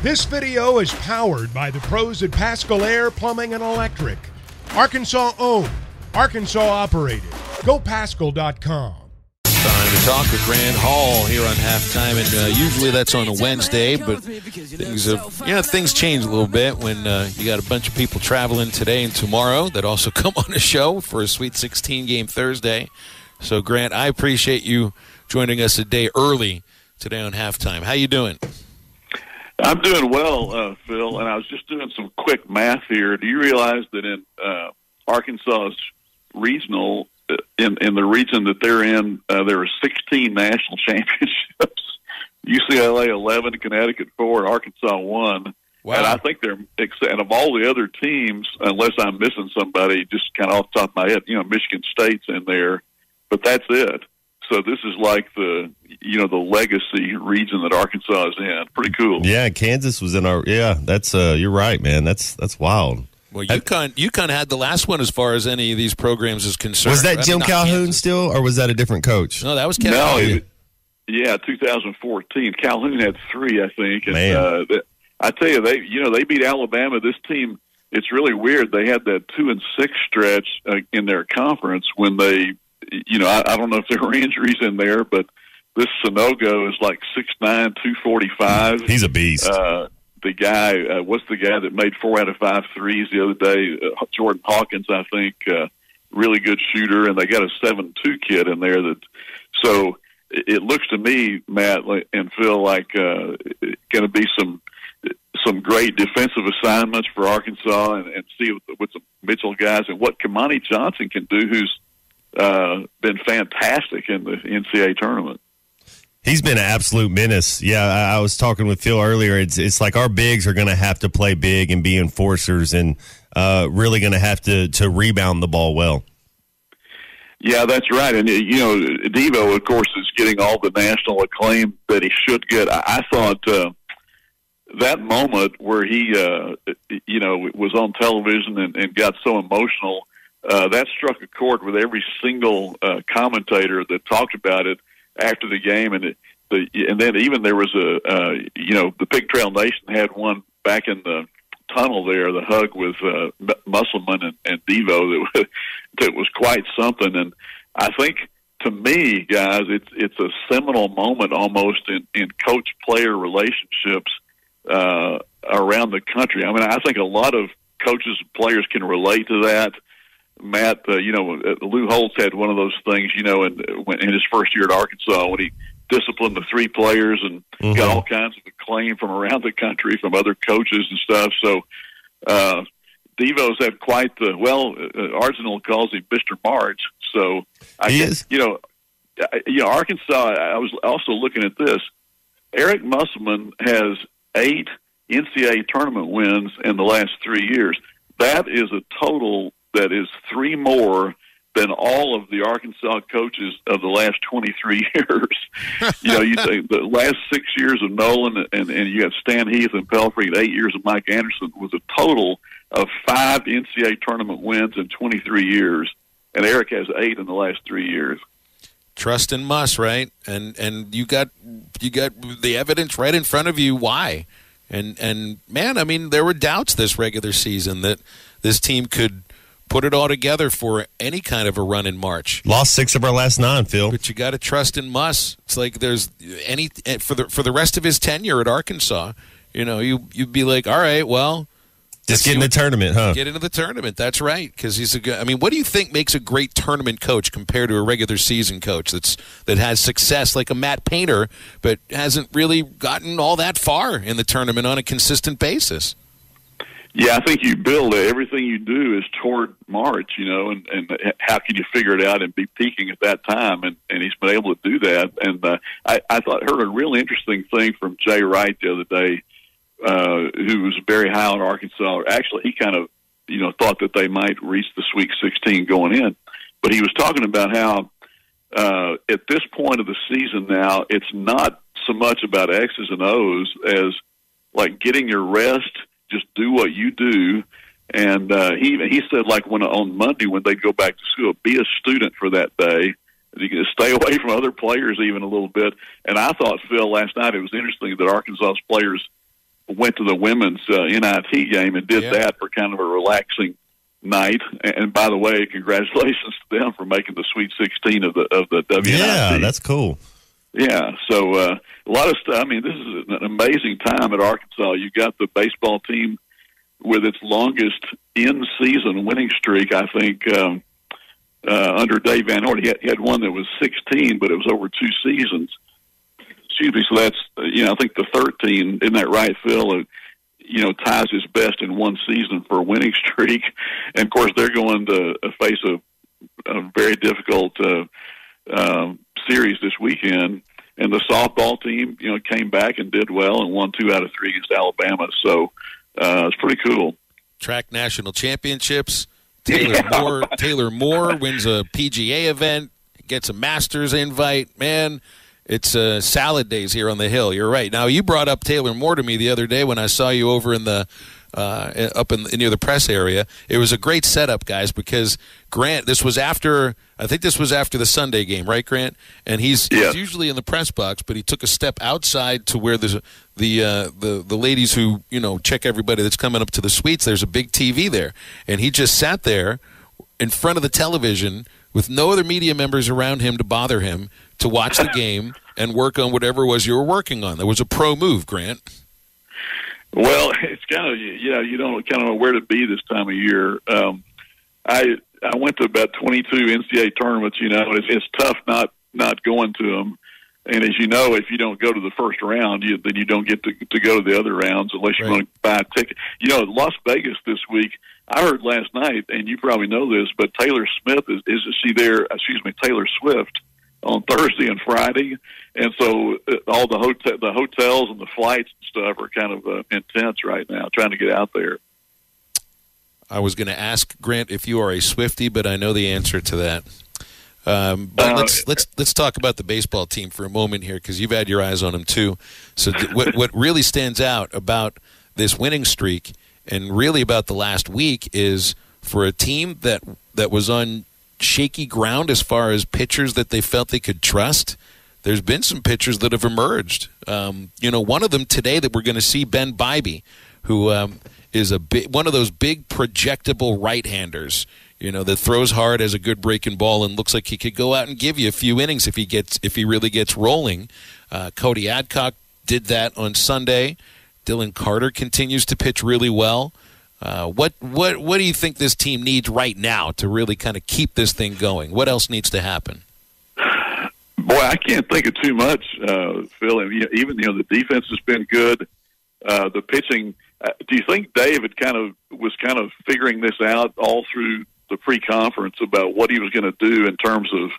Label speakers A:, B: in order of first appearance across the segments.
A: This video is powered by the pros at Pascal Air Plumbing and Electric. Arkansas owned, Arkansas operated. GoPascal.com.
B: Time to talk with Grant Hall here on halftime, and usually that's on a Wednesday, but things change a little bit when you got a bunch of people traveling today and tomorrow that also come on the show for a Sweet 16 game Thursday. So, Grant, I appreciate you joining us a day early today on halftime. How you doing?
C: I'm doing well, Phil, and I was just doing some quick math here. Do you realize that in Arkansas's regional, in the region that they're in, there are 16 national championships. UCLA 11, Connecticut 4, Arkansas 1. Wow. And I think they're, and of all the other teams, unless I'm missing somebody, just kind of off the top of my head, Michigan State's in there, but that's it. So this is like the legacy region that Arkansas is in. Pretty cool.
D: Yeah, Kansas was in our. Yeah, that's you're right, man. That's wild.
B: Well, UConn had the last one as far as any of these programs is concerned.
D: Was that Jim Calhoun still, or was that a different coach?
B: No, that was Calhoun.
C: No, 2014. Calhoun had 3, I think. And I tell you, they beat Alabama. This team, it's really weird. They had that 2-6 stretch in their conference when they, I don't know if there were injuries in there, but this Sanogo is like 6'9", 245.
D: He's a beast.
C: The guy, what's the guy that made 4 out of 5 threes the other day? Jordan Hawkins, I think, really good shooter, and they got a 7'2" kid in there. So it looks to me, Matt and Phil, like going to be some great defensive assignments for Arkansas, and see with some Mitchell guys and what Kamani Johnson can do, who's been fantastic in the NCAA tournament.
D: He's been an absolute menace. Yeah, I was talking with Phil earlier. It's like our bigs are going to have to play big and be enforcers, and really going to have to rebound the ball well.
C: Yeah, that's right. And, Devo, of course, is getting all the national acclaim that he should get. I thought that moment where he, was on television and got so emotional, that struck a chord with every single commentator that talked about it after the game, and then even there was the Pig Trail Nation had one back in the tunnel there, the hug with Musselman and Devo that was quite something. And I think, to me, guys, it's a seminal moment almost in coach-player relationships around the country. I mean, I think a lot of coaches and players can relate to that. Matt, Lou Holtz had one of those things, in his first year at Arkansas when he disciplined the 3 players and got all kinds of acclaim from around the country from other coaches and stuff. So Devo's have quite the, Arsenal calls him Mr. March. So Arkansas, I was also looking at this. Eric Musselman has 8 NCAA tournament wins in the last 3 years. That is a total that is 3 more than all of the Arkansas coaches of the last 23 years. You take the last 6 years of Nolan, and you got Stan Heath and Pelfrey, and 8 years of Mike Anderson, was a total of 5 NCAA tournament wins in 23 years, and Eric has 8 in the last 3 years.
B: Trust and must, right? And you got the evidence right in front of you. Why? And man, I mean, there were doubts this regular season that this team could put it all together for any kind of a run in March.
D: Lost 6 of our last 9, Phil.
B: But you got to trust in Muss. It's like there's any for the rest of his tenure at Arkansas. You'd be like, all right, well,
D: just get in the tournament, huh?
B: Get into the tournament. That's right, because he's a good. I mean, what do you think makes a great tournament coach compared to a regular season coach that has success like a Matt Painter, but hasn't really gotten all that far in the tournament on a consistent basis?
C: Yeah, I think you build everything you do is toward March, and how can you figure it out and be peaking at that time? And he's been able to do that. And I heard a really interesting thing from Jay Wright the other day, who was very high on Arkansas. Actually, he kind of, thought that they might reach the Sweet 16 going in. But he was talking about how at this point of the season now, it's not so much about X's and O's as like getting your rest. Just do what you do. And he said, like, on Monday when they go back to school, be a student for that day. You can stay away from other players even a little bit. And I thought, Phil, last night it was interesting that Arkansas's players went to the women's NIT game and did that for kind of a relaxing night. And by the way, congratulations to them for making the Sweet 16 of the WNIT.
D: Yeah, that's cool.
C: Yeah, so a lot of stuff. I mean, this is an amazing time at Arkansas. You got the baseball team with its longest in-season winning streak, I think, under Dave Van Horn. He had one that was 16, but it was over 2 seasons. Excuse me. So that's, I think the 13, isn't that right, Phil? Ties his best in one season for a winning streak. And, of course, they're going to face a very difficult series this weekend. And the softball team, came back and did well and won 2 out of 3 against Alabama. So it's pretty cool.
B: Track national championships. Taylor Moore wins a PGA event, gets a Masters invite. Man, it's salad days here on the Hill. You're right. Now, you brought up Taylor Moore to me the other day when I saw you over in the near the press area. It was a great setup, guys, because Grant, I think this was after the Sunday game, right, Grant? And he's usually in the press box, but he took a step outside to where there's the ladies who, check everybody that's coming up to the suites. There's a big TV there. And he just sat there in front of the television with no other media members around him to bother him to watch the game and work on whatever it was you were working on. That was a pro move, Grant.
C: Well, it's kind of, you don't kind of know where to be this time of year. I went to about 22 NCAA tournaments, it's tough not going to them. And as you know, if you don't go to the first round, then you don't get to go to the other rounds unless you want to buy a ticket. Las Vegas this week, I heard last night, and you probably know this, but Taylor Swift on Thursday and Friday. And so all the hotels and the flights and stuff are kind of intense right now, trying to get out there.
B: I was going to ask, Grant, if you are a Swiftie, but I know the answer to that. But let's talk about the baseball team for a moment here, because you've had your eyes on them too. So what really stands out about this winning streak and really about the last week is for a team that was on shaky ground as far as pitchers that they felt they could trust. There's been some pitchers that have emerged. One of them today that we're going to see, Ben Bybee, who is one of those big projectable right-handers, that throws hard, has a good breaking ball, and looks like he could go out and give you a few innings if he really gets rolling. Cody Adcock did that on Sunday. Dylan Carter continues to pitch really well. What do you think this team needs right now to really kind of keep this thing going? What else needs to happen?
C: Boy, I can't think of too much, Phil. And even the defense has been good. The pitching. Do you think Dave was kind of figuring this out all through the pre-conference about what he was going to do in terms of?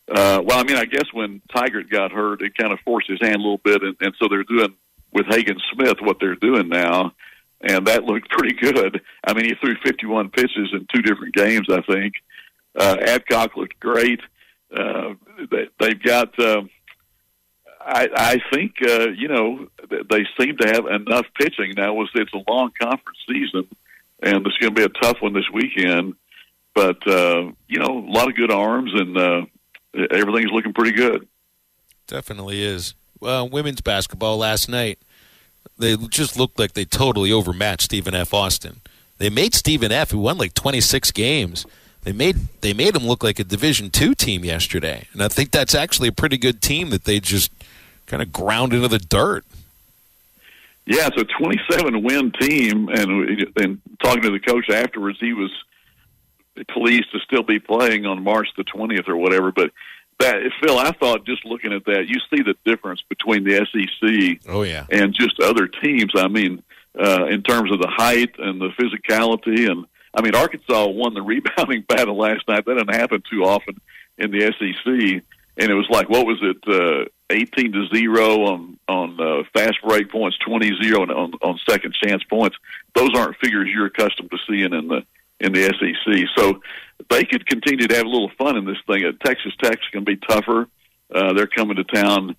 C: I guess when Tigert got hurt, it kind of forced his hand a little bit, and so they're doing with Hagen Smith what they're doing now. And that looked pretty good. I mean, he threw 51 pitches in 2 different games, I think. Adcock looked great. They've got, I think, they seem to have enough pitching. Now, it's a long conference season, and it's going to be a tough one this weekend. But, a lot of good arms, and everything's looking pretty good.
B: Definitely is. Well, women's basketball last night, they just looked like they totally overmatched Stephen F. Austin. They made Stephen F., who won like 26 games, they made him look like a Division II team yesterday. And I think that's actually a pretty good team that they just kind of ground into the dirt.
C: Yeah, it's a 27-win team, and talking to the coach afterwards, he was pleased to still be playing on March the 20th or whatever. But Phil, I thought just looking at that, you see the difference between the SEC and just other teams. I mean, in terms of the height and the physicality. And, Arkansas won the rebounding battle last night. That doesn't happen too often in the SEC. And it was like, what was it, 18-0 on fast break points, 20-0 on second chance points. Those aren't figures you're accustomed to seeing in the SEC. So they could continue to have a little fun in this thing. Texas Tech's going to be tougher. They're coming to town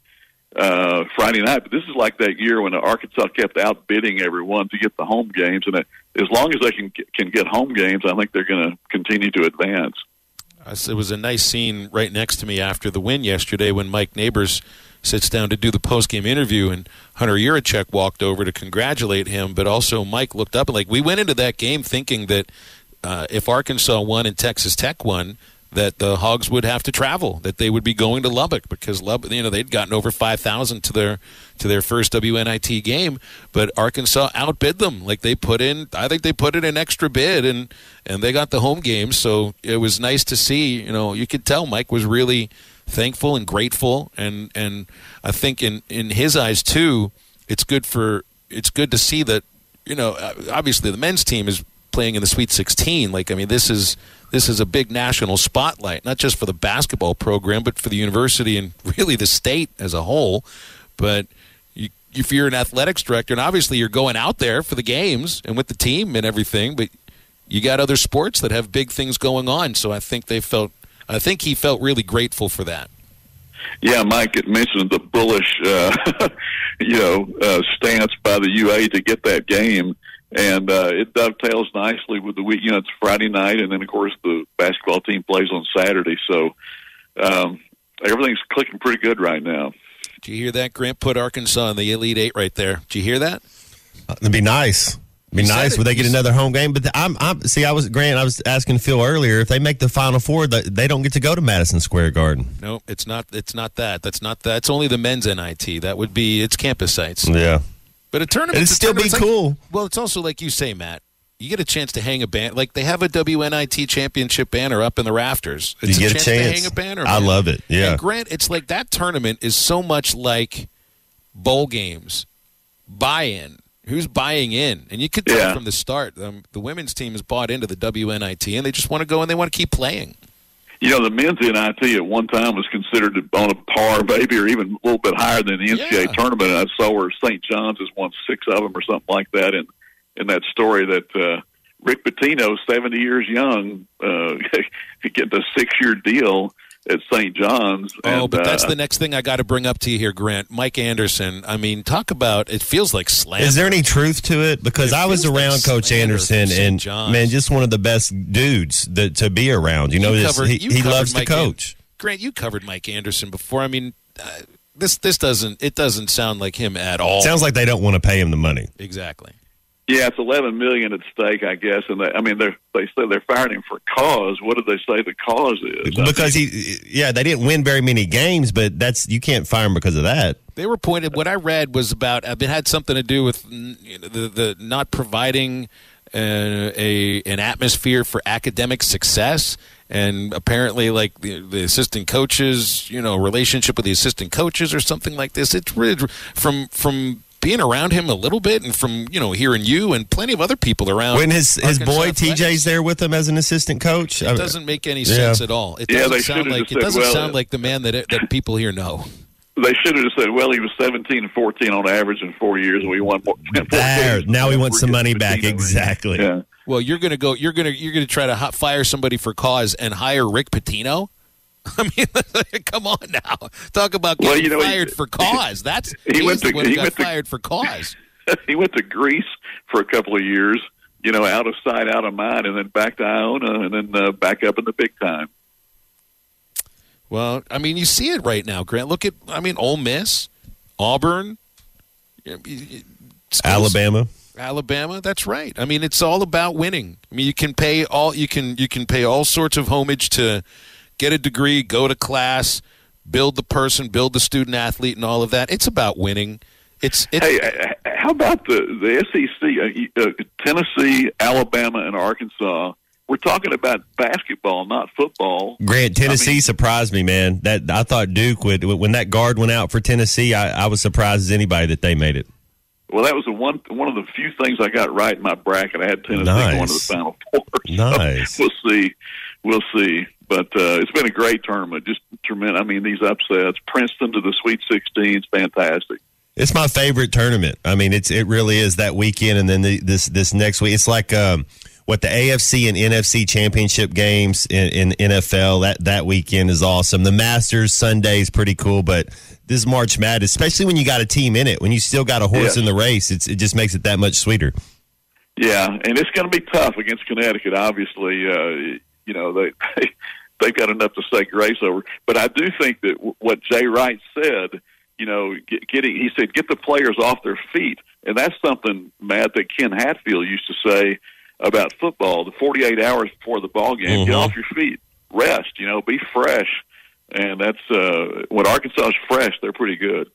C: Friday night. But this is like that year when Arkansas kept outbidding everyone to get the home games. And as long as they can get home games, I think they're going to continue to advance.
B: It was a nice scene right next to me after the win yesterday when Mike Neighbors sits down to do the post-game interview, and Hunter Yurachek walked over to congratulate him, but also Mike looked up, and like, we went into that game thinking that if Arkansas won and Texas Tech won, that the Hogs would have to travel, that they would be going to Lubbock because they'd gotten over 5,000 to their first WNIT game, but Arkansas outbid them. Like, I think they put in an extra bid, and they got the home game. So it was nice to see. You could tell Mike was really thankful and grateful, and I think in his eyes too, it's good to see that. Obviously the men's team is playing in the Sweet 16. This is a big national spotlight, not just for the basketball program, but for the university and really the state as a whole. But if you're an athletics director, and obviously you're going out there for the games and with the team and everything, but you got other sports that have big things going on. So I think he felt really grateful for that.
C: Yeah, Mike had mentioned the bullish, stance by the UA to get that game. And it dovetails nicely with the week. It's Friday night, and then, of course, the basketball team plays on Saturday. So everything's clicking pretty good right now.
B: Did you hear that, Grant? Put Arkansas in the Elite Eight right there. Did you hear that?
D: It'd be nice. It'd be nice. Would they get another home game? But I was asking Phil earlier, if they make the Final Four, they don't get to go to Madison Square Garden.
B: No, it's not that. That's not that. It's only the men's NIT. That would be its campus sites.
D: Yeah.
B: But a tournament,
D: it'd still be cool.
B: Well, it's also like you say, Matt. You get a chance to hang a banner. Like, they have a WNIT championship banner up in the rafters. It's
D: you get
B: a chance to hang a banner. Man.
D: I love it. Yeah.
B: And Grant, it's like that tournament is so much like bowl games. Buy-in. Who's buying in? And you could tell from the start, the women's team has bought into the WNIT, and they just want to go and they want to keep playing.
C: The men's NIT at one time was considered on a par, maybe, or even a little bit higher than the NCAA tournament. And I saw where St. John's has won 6 of them or something like that. In that story that Rick Pitino, 70 years young, getting a 6-year deal at St. John's.
B: But that's the next thing I got to bring up to you here, Grant. Mike Anderson. Talk about, it feels like slander.
D: Is there any truth to it? Because I was around Coach Anderson, and man, just one of the best dudes to be around. He loves to coach.
B: Grant, you covered Mike Anderson before. This doesn't sound like him at all.
D: Sounds like they don't want to pay him the money.
B: Exactly.
C: Yeah, it's $11 million at stake, I guess, and they say they're firing him for cause. What did they say the cause is?
D: Because they didn't win very many games, but you can't fire him because of that.
B: They were pointed. What I read was about it had something to do with the not providing an atmosphere for academic success, and apparently, like the assistant coaches, relationship with the assistant coaches or something like this. It's really from being around him a little bit, and from hearing you and plenty of other people around.
D: When his boy TJ's there with him as an assistant coach,
B: it doesn't make any sense at all. It doesn't sound like the man that people here know.
C: They should have just said, "Well, he was 17 and 14 on average in 4 years, and we won more."
D: Now he wants some money back. Exactly.
C: Yeah.
B: Well, you're gonna try to fire somebody for cause and hire Rick Pitino. Come on now. Talk about getting fired for cause. He got fired for cause.
C: He went to Greece for a couple of years, out of sight, out of mind, and then back to Iona, and then back up in the big time.
B: Well, you see it right now, Grant. Look at, Ole Miss, Auburn,
D: Alabama.
B: That's right. It's all about winning. You can pay all sorts of homage to get a degree, go to class, build the person, build the student athlete, and all of that. It's about winning. Hey,
C: how about the SEC? Tennessee, Alabama, and Arkansas. We're talking about basketball, not football.
D: Grant, Tennessee surprised me, man. That I thought Duke would. When that guard went out for Tennessee, I was surprised as anybody that they made it.
C: Well, that was one of the few things I got right in my bracket. I had Tennessee going to the Final Four.
D: Nice.
C: So we'll see. But it's been a great tournament. Just tremendous. These upsets. Princeton to the Sweet 16 is fantastic.
D: It's my favorite tournament. It really is that weekend, and then this next week. It's like the AFC and NFC championship games in NFL. That weekend is awesome. The Masters Sunday is pretty cool, but this March Madness, especially when you got a team in it, when you still got a horse in the race, it just makes it that much sweeter. Yeah,
C: and it's going to be tough against Connecticut. Obviously, they've got enough to say grace over. But I do think that what Jay Wright said, he said, get the players off their feet. And that's something, Matt, that Ken Hatfield used to say about football, the 48 hours before the ball game, get off your feet, rest, be fresh. And that's when Arkansas is fresh, they're pretty good.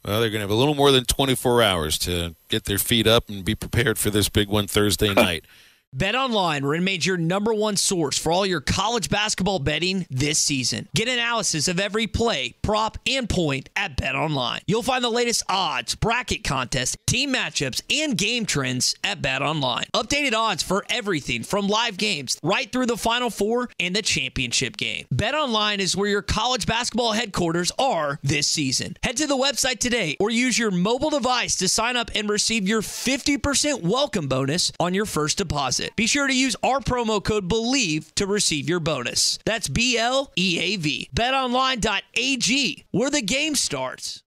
B: Well, they're going to have a little more than 24 hours to get their feet up and be prepared for this big one Thursday night.
E: BetOnline remains your number one source for all your college basketball betting this season. Get analysis of every play, prop, and point at BetOnline. You'll find the latest odds, bracket contests, team matchups, and game trends at BetOnline. Updated odds for everything from live games right through the Final Four and the championship game. BetOnline is where your college basketball headquarters are this season. Head to the website today or use your mobile device to sign up and receive your 50% welcome bonus on your first deposit. Be sure to use our promo code BELIEVE to receive your bonus. That's BLEAV. BetOnline.ag, where the game starts.